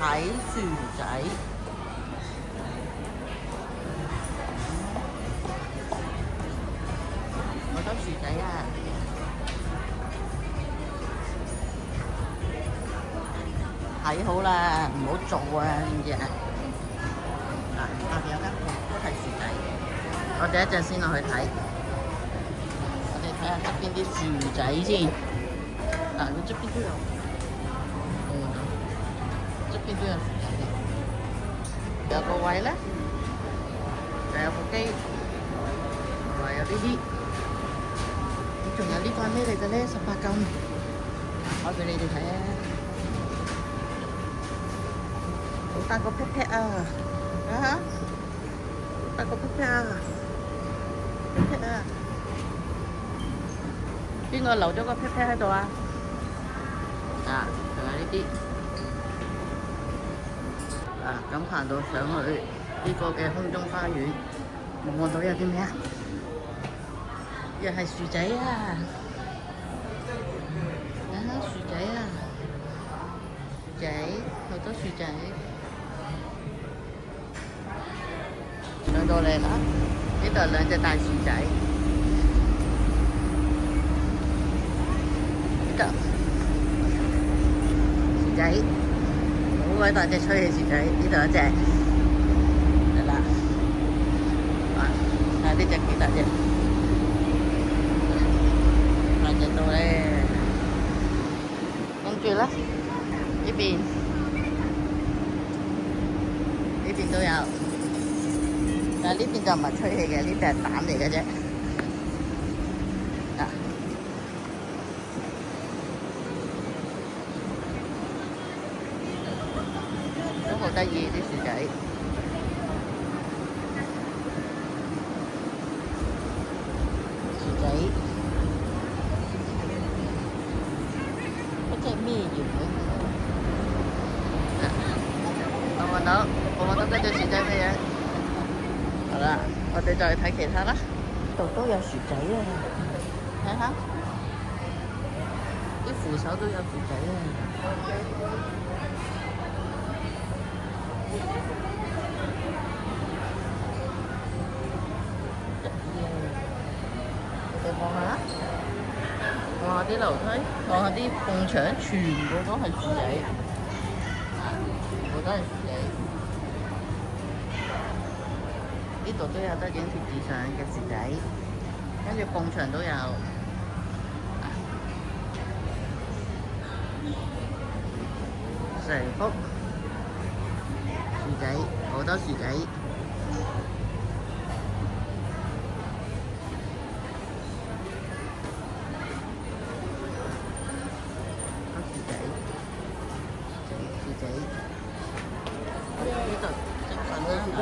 睇薯仔，好多薯仔啊！睇好啦，唔好做啊，知唔知啊？嗱，下邊有間鋪都係薯仔，我哋一陣先落去睇。我哋睇下側邊啲薯仔先。嗱，佢側邊都有，側邊都有薯仔嘅。有個位咧，就有部機，同埋有呢啲。仲有呢個係咩嚟嘅咧？18禁，開俾你哋睇啊！好大個 pat pat 啊！啊哈！大個 pat pat 啊 ！pat pat 啊！邊個留咗個 pat pat 喺度啊？啊，仲有呢啲。啊，咁行到上去呢個嘅空中花園，望到有啲咩啊？又係薯仔啊！啊，薯仔啊！薯仔，好多薯仔。上到嚟啦！呢度兩隻大薯仔。呢度薯仔，好鬼大隻吹氣薯仔。呢度一隻，係啦。啊，睇下呢隻幾大隻。到咧，跟住咧呢邊都有，但係呢邊就唔係吹氣嘅，呢隻係蛋嚟嘅啫。啊，都好得意啲薯仔，薯仔。即係咩嘢嘅？望到嗰隻薯仔咩樣？好啦，我哋再去睇其他啦。度都有薯仔啊！睇下，啲扶手都有薯仔啊！你望下。望下啲樓梯，望下啲埲牆，全部都係薯仔，全部都係薯仔。呢度都有得影貼紙相嘅薯仔，跟住埲牆都有。成幅薯仔，好多薯仔。呢度蒸粉啦，蒸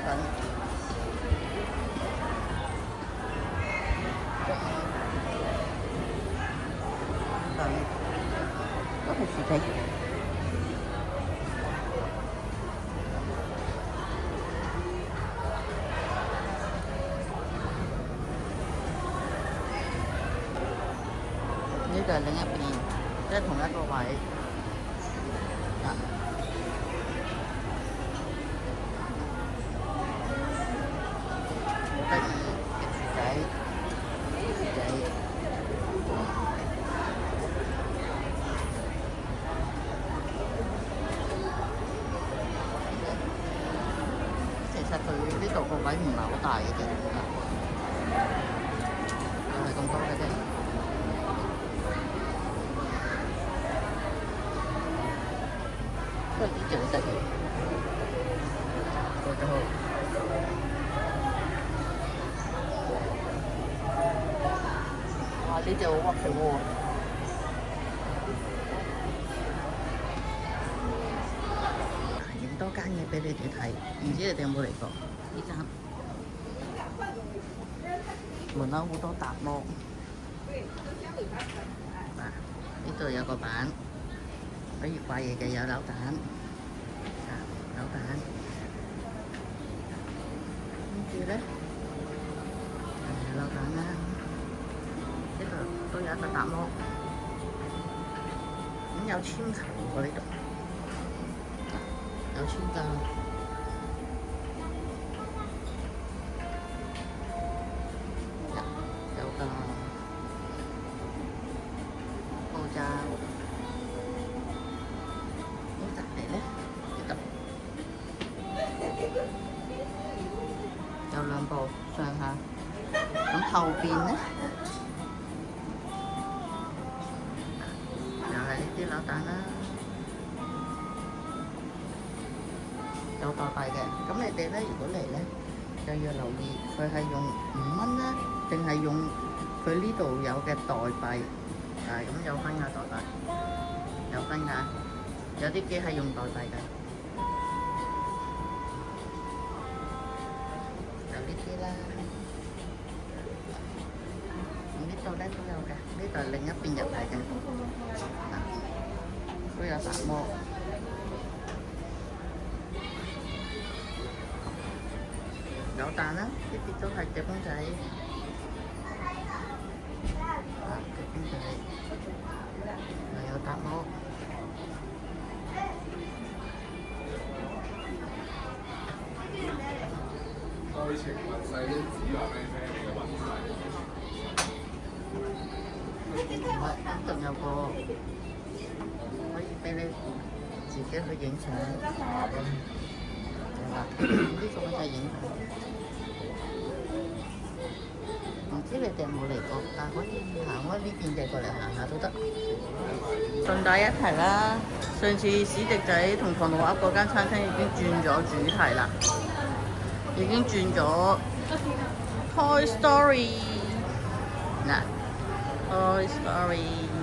粉，都係薯仔。呢度係另一邊，即係同一個位。其實佢呢度個位唔係好大嘅啫，又係咁多嘅啫。不過呢隻好得意，過咗去。哇！呢隻好屈嘅喎。多間嘢俾你哋睇，唔知你哋有冇嚟過呢間？門口好多搭膜。嗱，呢度有個板，可以掛嘢嘅，有扭蛋，扭蛋。跟住咧，扭蛋啦，呢度都有一個搭膜，咁有千層喎呢度。有穿㗎，有㗎，爆炸，咁隔離咧，呢度有兩部上下，咁後邊咧又係呢啲扭蛋啦。有代幣嘅，咁你哋咧如果嚟咧，就要留意佢係用5蚊啦，定係用佢呢度有嘅代幣，咁有分㗎代幣，有分㗎，有啲機係用代幣㗎，有呢啲啦，咁呢度咧都有嘅，呢度係另一邊入嚟嘅，都有達摩。扭蛋啦，呢啲都係隻公仔，隻公仔，又有達摩，愛情運勢都指話咩咩嘅運勢。仲有個可以俾你自己去影相，呢個就係影相。唔知你哋有冇嚟過，但可以行開呢邊嘅過嚟行下都得。順帶一提啦，上次史迪仔同唐老鴨嗰間餐廳已經轉咗主題啦，已經轉咗 Toy Story 嗱，Toy Story。